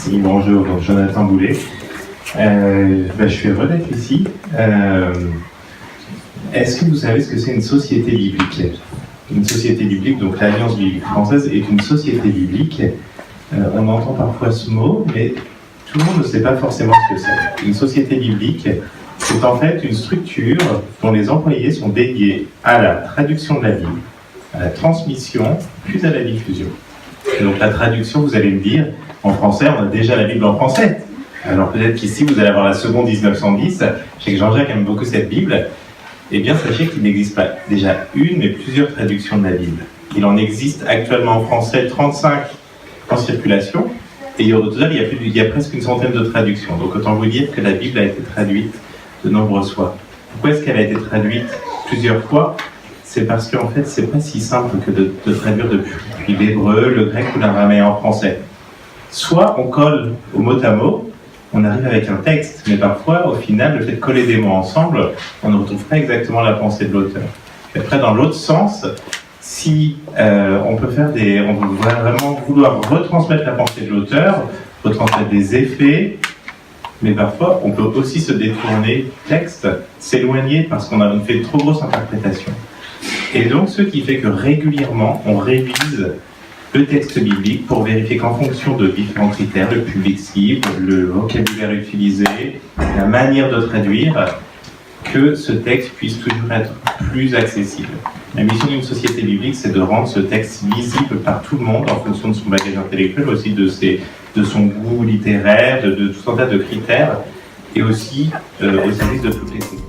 Merci, bonjour, donc Jonathan Boulet. Je suis heureux d'être ici. Est-ce que vous savez ce que c'est une société biblique ? Une société biblique, donc l'Alliance biblique française, est une société biblique. On entend parfois ce mot, mais tout le monde ne sait pas forcément ce que c'est. Une société biblique, c'est en fait une structure dont les employés sont dédiés à la traduction de la Bible, à la transmission, puis à la diffusion. Et donc la traduction, vous allez me dire, en français, on a déjà la Bible en français. Alors peut-être qu'ici, vous allez avoir la seconde 1910. Je sais que Jean-Jacques aime beaucoup cette Bible. Eh bien, sachez qu'il n'existe pas déjà une, mais plusieurs traductions de la Bible. Il en existe actuellement en français 35 en circulation. Et au total, il y a presque une centaine de traductions. Donc autant vous dire que la Bible a été traduite de nombreuses fois. Pourquoi est-ce qu'elle a été traduite plusieurs fois ? C'est parce qu'en fait, c'est pas si simple que de traduire depuis l'hébreu, le grec ou l'araméen en français. Soit on colle au mot à mot, on arrive avec un texte, mais parfois, au final, le fait de coller des mots ensemble, on ne retrouve pas exactement la pensée de l'auteur. Et après, dans l'autre sens, si on peut va vraiment vouloir retransmettre la pensée de l'auteur, retransmettre des effets, mais parfois, on peut aussi se détourner du texte, s'éloigner parce qu'on a fait de trop grosses interprétations. Et donc, ce qui fait que régulièrement, on révise le texte biblique pour vérifier qu'en fonction de différents critères, le public cible, le vocabulaire utilisé, la manière de traduire, que ce texte puisse toujours être plus accessible. La mission d'une société biblique, c'est de rendre ce texte visible par tout le monde en fonction de son bagage intellectuel, aussi de son goût littéraire, de tout un tas de critères, et aussi au service de toutes les équipes.